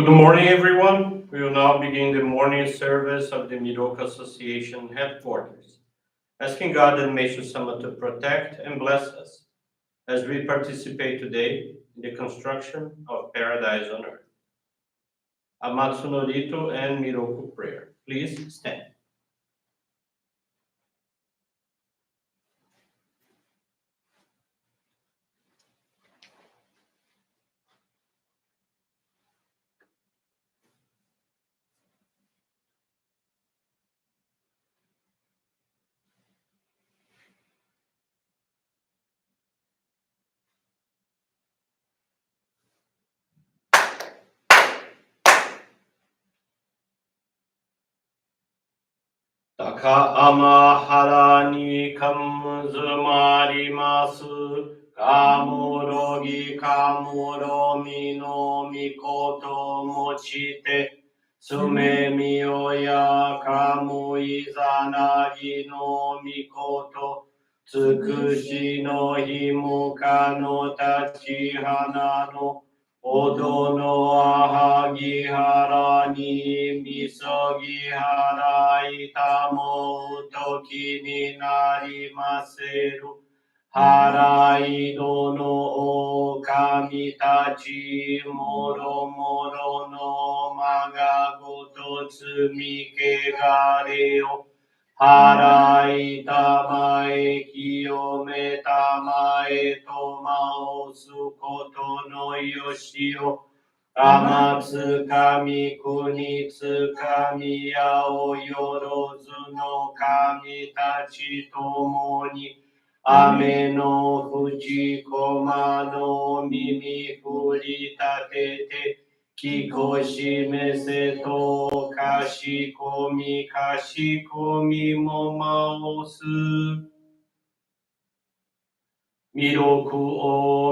Good morning, everyone. We will now begin the morning service of the Miroku Association headquarters, asking God and Meishu-sama to protect and bless us as we participate today in the construction of paradise on earth. Amatsu-Norito and Miroku Prayer. Please stand. Taka amahara ni kamuzumarimasu. Kamurogi kamuromi no mikoto mochite. Sumemi oya kamu izanagi no mikoto. Tsukushi no himuka no tachihana no. Odo no ahagi hara ni misogi hara itamo toki ni narimaseru. Harai dono o kami tachi moro moro no magagoto tsumike gareo. Harai tamae kiyome tamae tomao sukoto no yoshio. Amatsu kami kuni tsukami yao yorozu no kami tachi tomoni. Ame no fuji koma no mimi furi tatete. Kikoshi mese to kashi komi mo maosu. Miroku o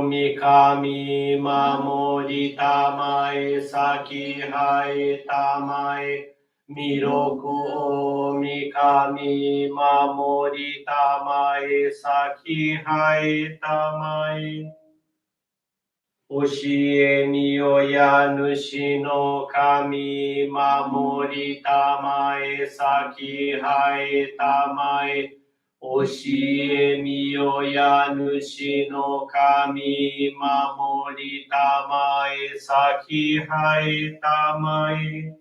mikami mamori tamae saki hae tamae. Miroku o mikami mamori tamae saki hae tamae. Oshie miyoya nushi no kami mamori tamae saki hae tamae. Oshie miyoya nushi no kami mamori tamae saki hae tamae.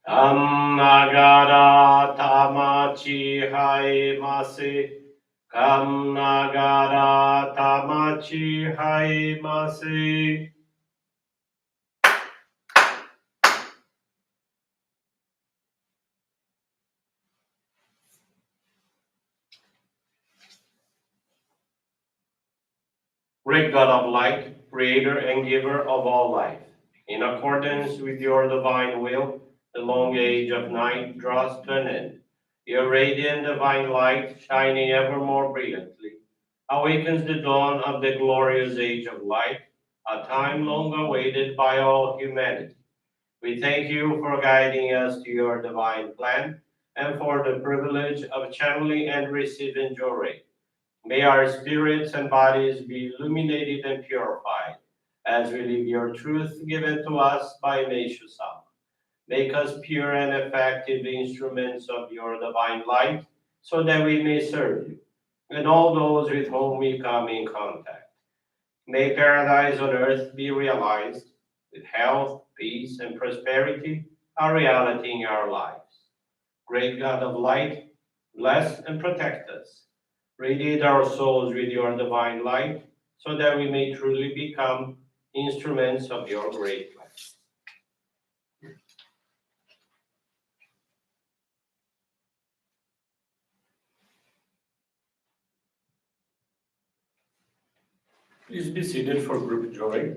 Nagara tamachi haemase. Nagara tamachi haemase. Great God of light, creator and giver of all life, in accordance with your divine will, the long age of night draws to an end. Your radiant divine light, shining ever more brilliantly, awakens the dawn of the glorious age of light, a time long awaited by all humanity. We thank you for guiding us to your divine plan and for the privilege of channeling and receiving Johrei. May our spirits and bodies be illuminated and purified as we live your truth given to us by Meishu-sama. Make us pure and effective instruments of your divine light so that we may serve you and all those with whom we come in contact. May paradise on earth be realized with health, peace, and prosperity, a reality in our lives. Great God of light, bless and protect us. Radiate our souls with your divine light, so that we may truly become instruments of your great plan. Please be seated for group Johrei.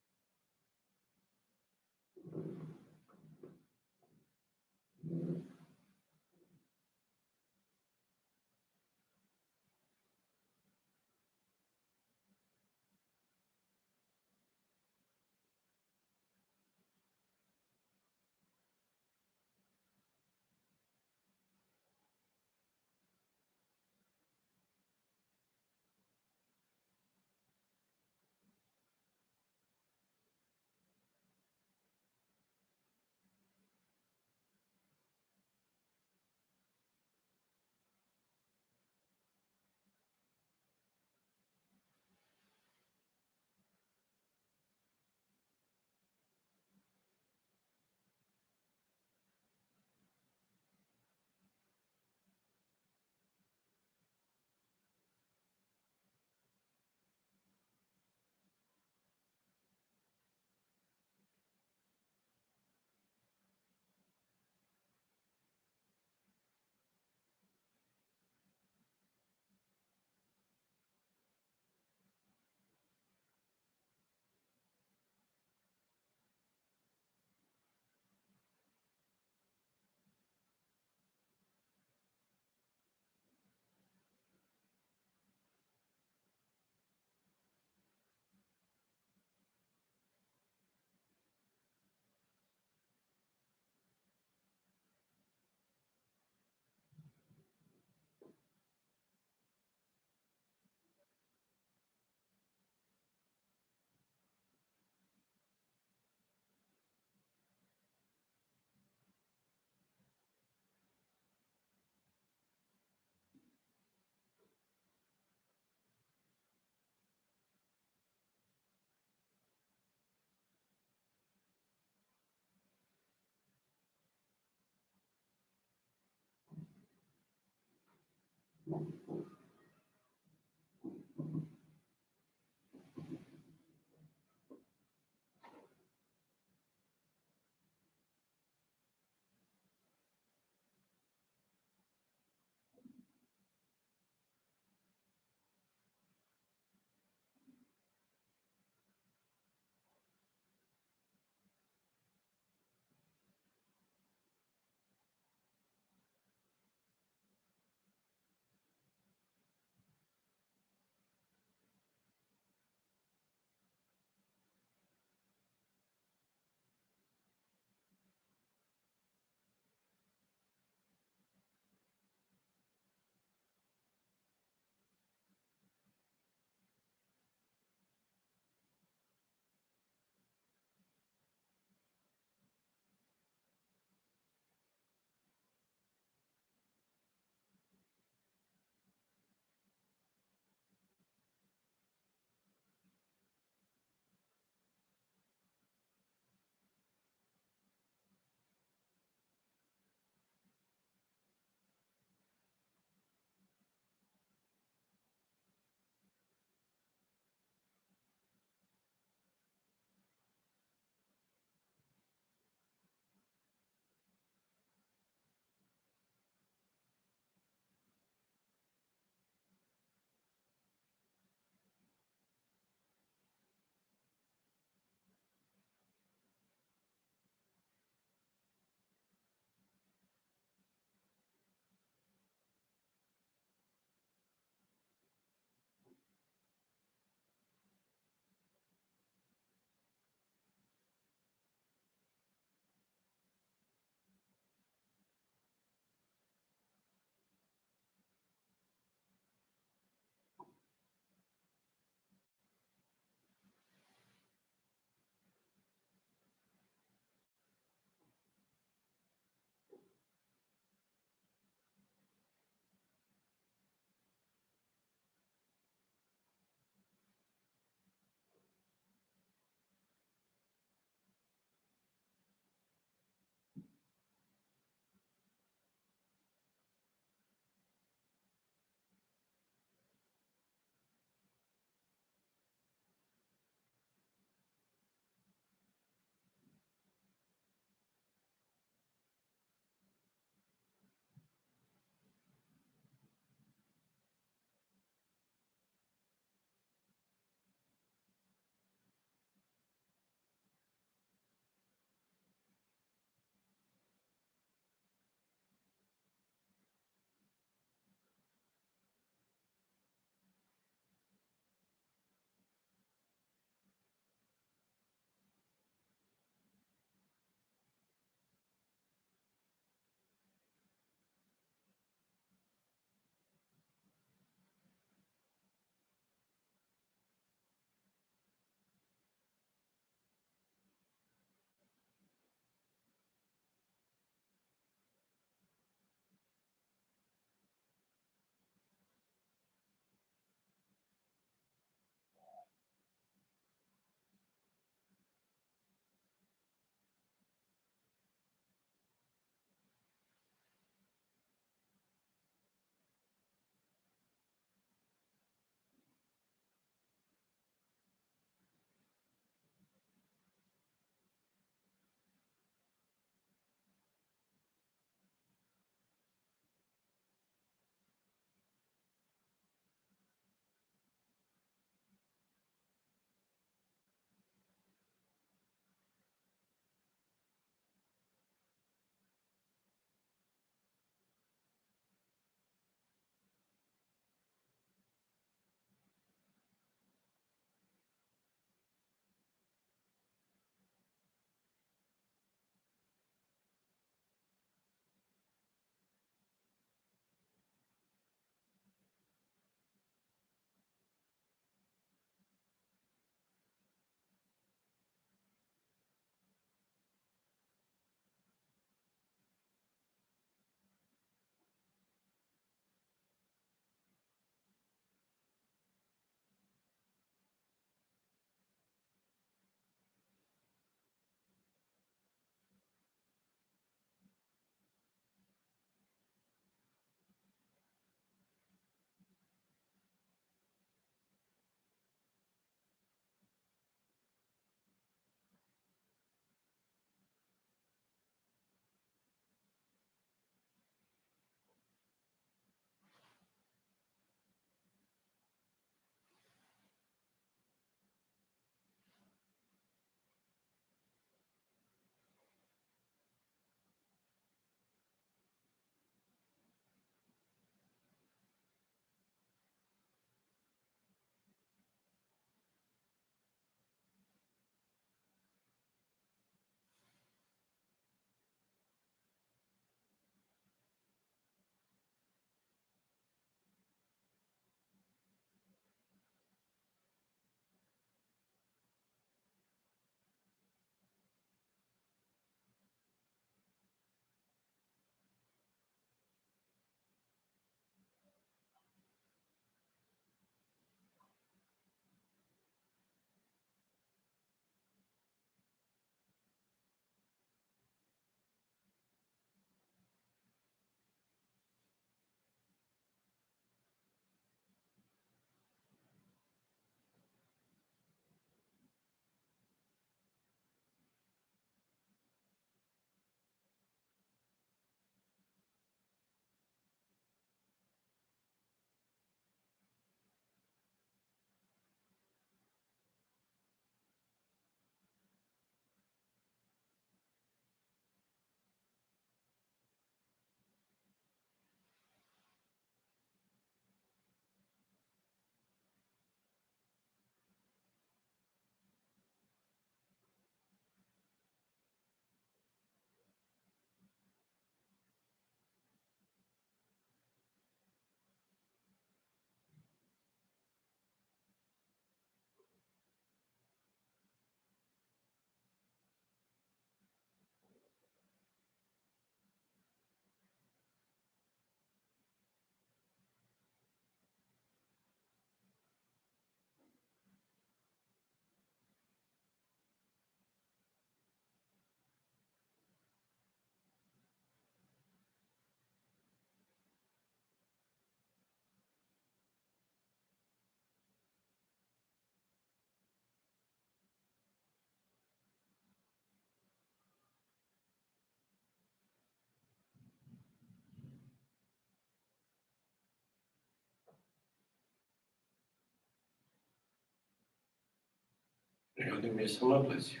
Meishu-sama, bless you.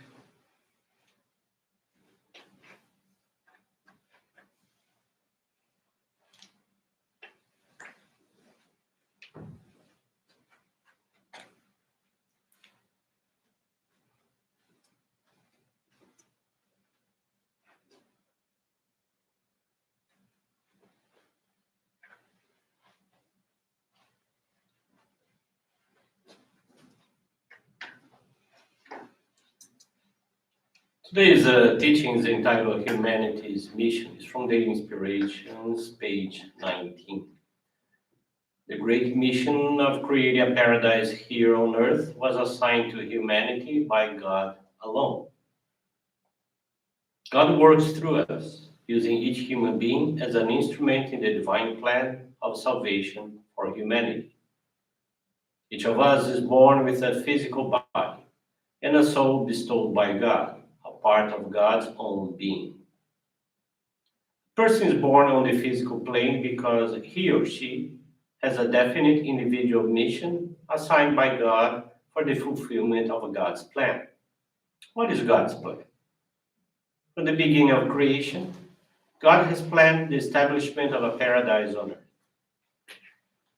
Today's teaching is entitled Humanity's Mission. It's from the Inspirations, page 19. The great mission of creating a paradise here on earth was assigned to humanity by God alone. God works through us, using each human being as an instrument in the divine plan of salvation for humanity. Each of us is born with a physical body and a soul bestowed by God, a part of God's own being. A person is born on the physical plane because he or she has a definite individual mission assigned by God for the fulfillment of God's plan. What is God's plan? From the beginning of creation, God has planned the establishment of a paradise on earth.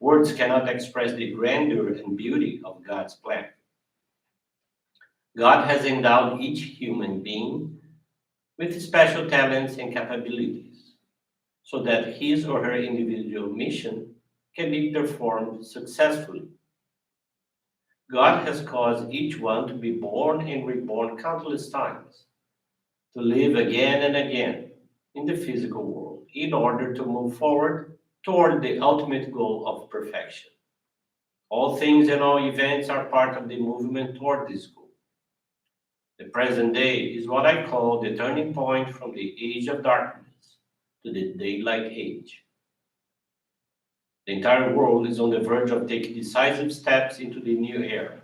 Words cannot express the grandeur and beauty of God's plan. God has endowed each human being with special talents and capabilities so that his or her individual mission can be performed successfully. God has caused each one to be born and reborn countless times, to live again and again in the physical world in order to move forward toward the ultimate goal of perfection. All things and all events are part of the movement toward this goal. The present day is what I call the turning point from the age of darkness to the daylight age. The entire world is on the verge of taking decisive steps into the new era.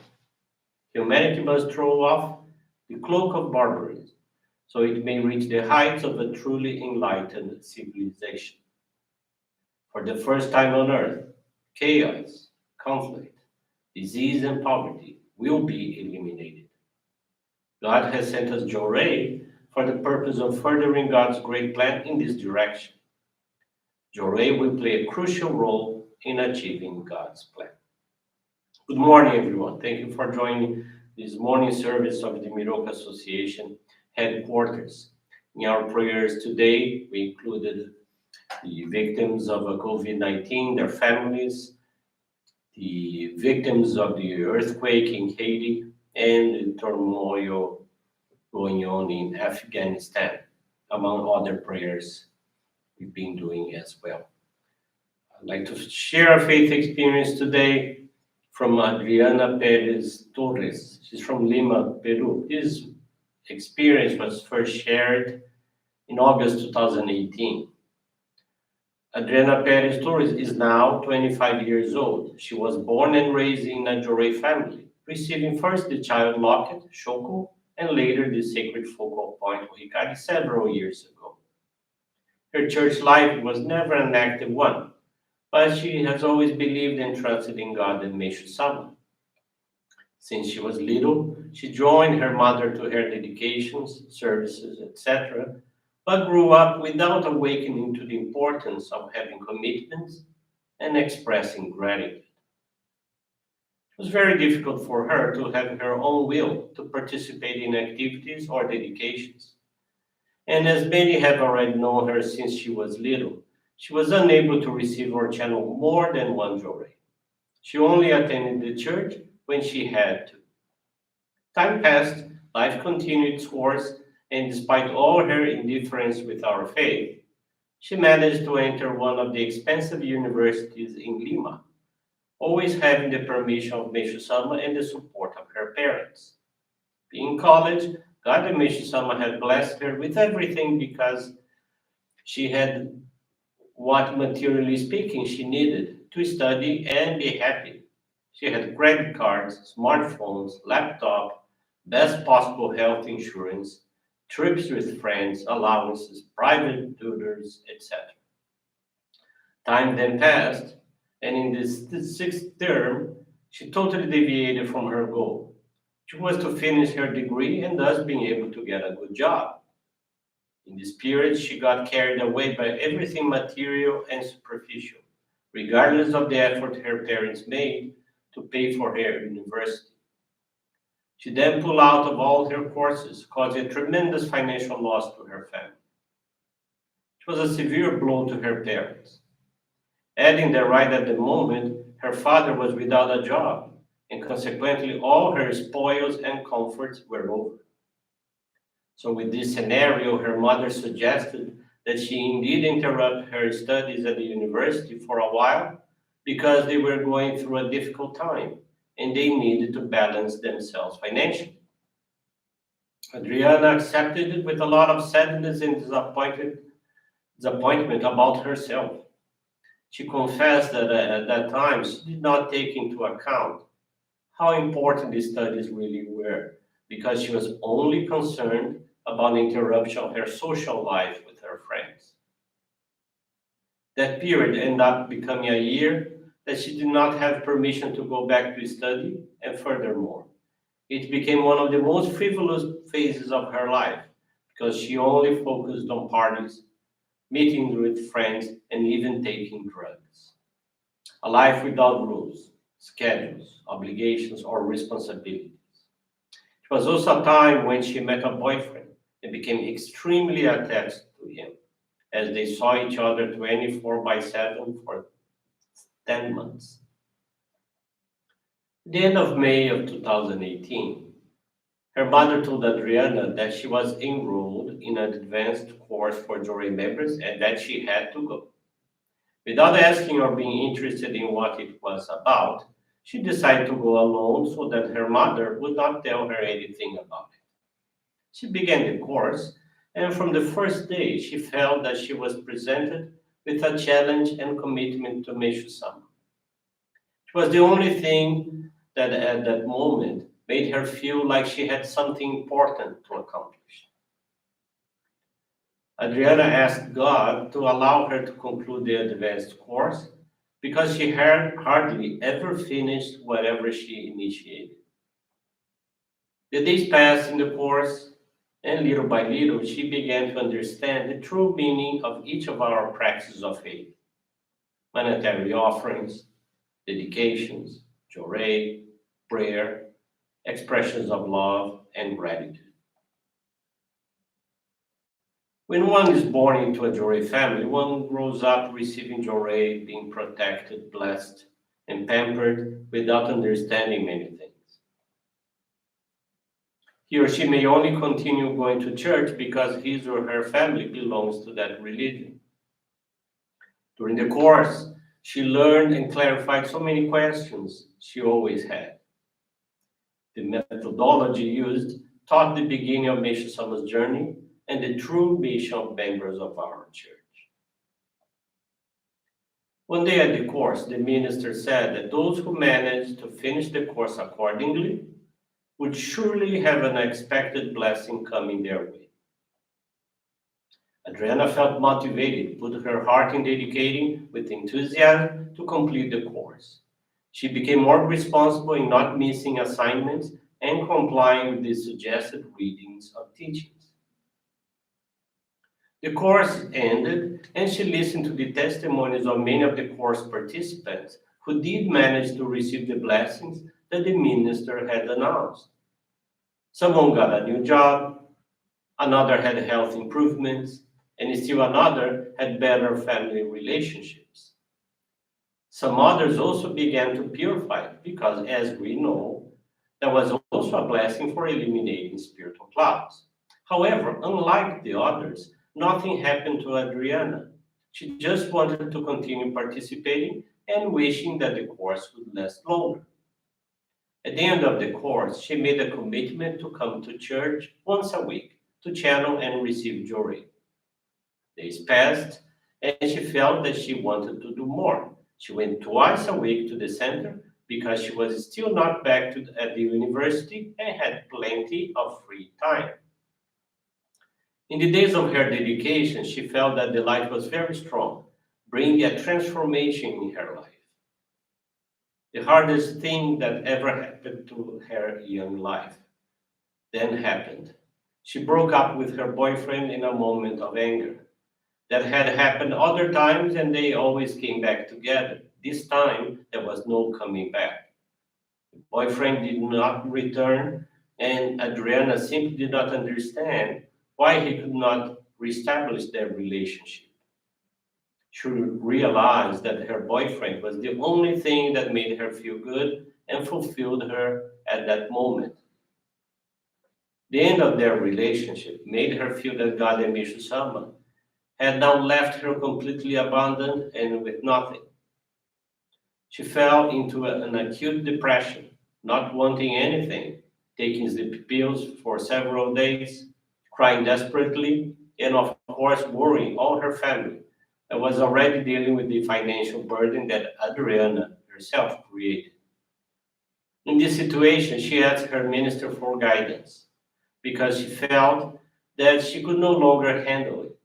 Humanity must throw off the cloak of barbarism so it may reach the heights of a truly enlightened civilization. For the first time on earth, chaos, conflict, disease, and poverty will be eliminated. God has sent us Johrei for the purpose of furthering God's great plan in this direction. Johrei will play a crucial role in achieving God's plan. Good morning, everyone. Thank you for joining this morning service of the Miroku Association headquarters. In our prayers today, we included the victims of COVID-19, their families, the victims of the earthquake in Haiti, and the turmoil going on in Afghanistan, among other prayers we've been doing as well. I'd like to share a faith experience today from Adriana Perez Torres. She's from Lima, Peru. This experience was first shared in August 2018. Adriana Perez Torres is now 25 years old. She was born and raised in a Johrei family, receiving first the child locket, shoko, and later the sacred focal point, hikari, several years ago. Her church life was never an active one, but she has always believed and trusted in God and Meishu-sama. Since she was little, she joined her mother to her dedications, services, etc., but grew up without awakening to the importance of having commitments and expressing gratitude. It was very difficult for her to have her own will to participate in activities or dedications. And as many have already known her since she was little, she was unable to receive or channel more than one Johrei. She only attended the church when she had to. Time passed, life continued its course, and despite all her indifference with our faith, she managed to enter one of the expensive universities in Lima, always having the permission of Meishu-sama and the support of her parents. In college, God and Meishu-sama had blessed her with everything because she had what, materially speaking, she needed to study and be happy. She had credit cards, smartphones, laptop, best possible health insurance, trips with friends, allowances, private tutors, etc. Time then passed, and in this sixth term, she totally deviated from her goal. She was to finish her degree and thus being able to get a good job. In this period, she got carried away by everything material and superficial, regardless of the effort her parents made to pay for her university. She then pulled out of all her courses, causing a tremendous financial loss to her family. It was a severe blow to her parents, adding that right at the moment, her father was without a job, and consequently all her spoils and comforts were over. So with this scenario, her mother suggested that she indeed interrupt her studies at the university for a while because they were going through a difficult time and they needed to balance themselves financially. Adriana accepted it with a lot of sadness and disappointment about herself. She confessed that at that time she did not take into account how important the studies really were because she was only concerned about the interruption of her social life with her friends. That period ended up becoming a year that she did not have permission to go back to study, and furthermore, it became one of the most frivolous phases of her life because she only focused on parties, meeting with friends, and even taking drugs. A life without rules, schedules, obligations, or responsibilities. It was also a time when she met a boyfriend and became extremely attached to him, as they saw each other 24 by 7 for 10 months. At the end of May of 2018, her mother told Adriana that she was enrolled in an advanced course for Johrei members and that she had to go. Without asking or being interested in what it was about, she decided to go alone so that her mother would not tell her anything about it. She began the course, and from the first day, she felt that she was presented with a challenge and commitment to Meishu-sama. It was the only thing that at that moment made her feel like she had something important to accomplish. Adriana asked God to allow her to conclude the advanced course because she had hardly ever finished whatever she initiated. The days passed in the course, and little by little she began to understand the true meaning of each of our practices of faith: monetary offerings, dedications, Johrei, prayer, expressions of love, and gratitude. When one is born into a Johrei family, one grows up receiving Johrei, being protected, blessed, and pampered without understanding many things. He or she may only continue going to church because his or her family belongs to that religion. During the course, she learned and clarified so many questions she always had. The methodology used taught the beginning of Meishu-sama's journey and the true mission of members of our church. One day at the course, the minister said that those who managed to finish the course accordingly would surely have an expected blessing coming their way. Adriana felt motivated, put her heart in dedicating with enthusiasm to complete the course. She became more responsible in not missing assignments and complying with the suggested readings of teachings. The course ended, and she listened to the testimonies of many of the course participants who did manage to receive the blessings that the minister had announced. Someone got a new job, another had health improvements, and still another had better family relationships. Some others also began to purify because, as we know, there was also a blessing for eliminating spiritual clouds. However, unlike the others, nothing happened to Adriana. She just wanted to continue participating and wishing that the course would last longer. At the end of the course, she made a commitment to come to church once a week to channel and receive Johrei. Days passed, and she felt that she wanted to do more. She went twice a week to the center because she was still not back at the university and had plenty of free time. In the days of her dedication, she felt that the light was very strong, bringing a transformation in her life. The hardest thing that ever happened to her young life then happened. She broke up with her boyfriend in a moment of anger. That had happened other times and they always came back together. This time, there was no coming back. The boyfriend did not return, and Adriana simply did not understand why he could not reestablish their relationship. She realized that her boyfriend was the only thing that made her feel good and fulfilled her at that moment. The end of their relationship made her feel that God and Meishu-sama had now left her completely abandoned and with nothing. She fell into an acute depression, not wanting anything, taking sleep pills for several days, crying desperately, and of course worrying all her family that was already dealing with the financial burden that Adriana herself created. In this situation, she asked her minister for guidance because she felt that she could no longer handle it.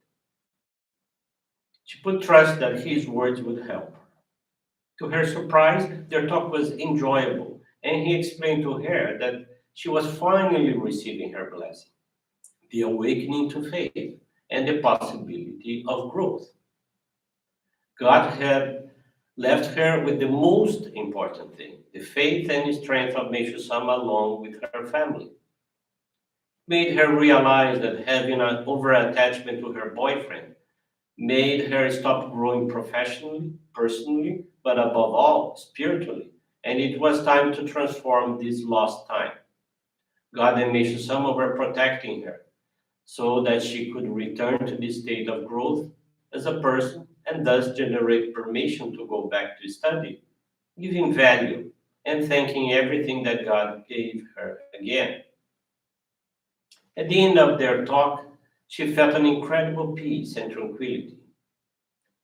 She put trust that his words would help. To her surprise, their talk was enjoyable, and he explained to her that she was finally receiving her blessing, the awakening to faith, and the possibility of growth. God had left her with the most important thing, the faith and strength of Meishu-sama along with her family. Made her realize that having an over-attachment to her boyfriend made her stop growing professionally, personally, but above all, spiritually. And it was time to transform this lost time. God and Meishu-sama were protecting her so that she could return to this state of growth as a person and thus generate permission to go back to study, giving value and thanking everything that God gave her again. At the end of their talk, she felt an incredible peace and tranquility.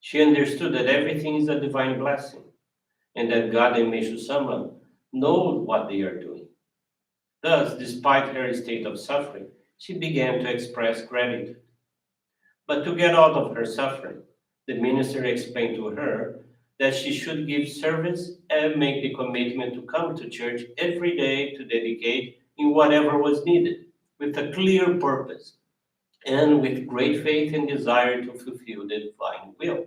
She understood that everything is a divine blessing and that God and Meishu-sama know what they are doing. Thus, despite her state of suffering, she began to express gratitude. But to get out of her suffering, the minister explained to her that she should give service and make the commitment to come to church every day to dedicate in whatever was needed, with a clear purpose and with great faith and desire to fulfill the divine will.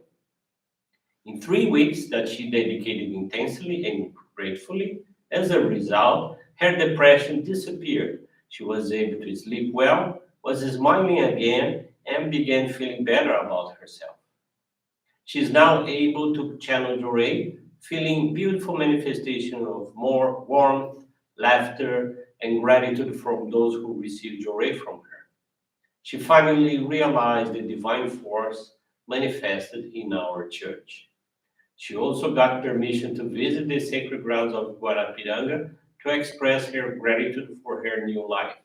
In 3 weeks that she dedicated intensely and gratefully, as a result, her depression disappeared. She was able to sleep well, was smiling again, and began feeling better about herself. She is now able to channel Johrei, feeling beautiful manifestation of more warmth, laughter, and gratitude from those who receive Johrei from her. She finally realized the divine force manifested in our church. She also got permission to visit the sacred grounds of Guarapiranga to express her gratitude for her new life.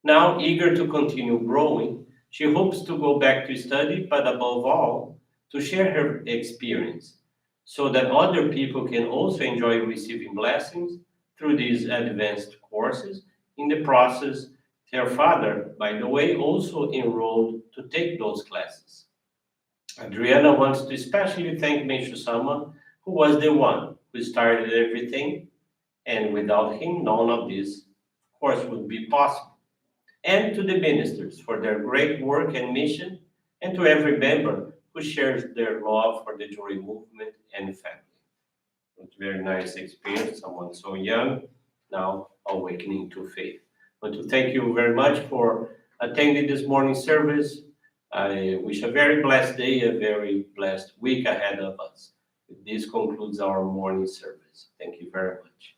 Now, eager to continue growing, she hopes to go back to study, but above all, to share her experience so that other people can also enjoy receiving blessings through these advanced courses. In the process, her father, by the way, also enrolled to take those classes. Adriana wants to especially thank Meishu-sama, who was the one who started everything, and without him, none of this, of course, would be possible. And to the ministers for their great work and mission, and to every member who shares their love for the Johrei movement and family. It's a very nice experience, someone so young, now awakening to faith. I want to thank you very much for attending this morning service. I wish a very blessed day, a very blessed week ahead of us. This concludes our morning service. Thank you very much.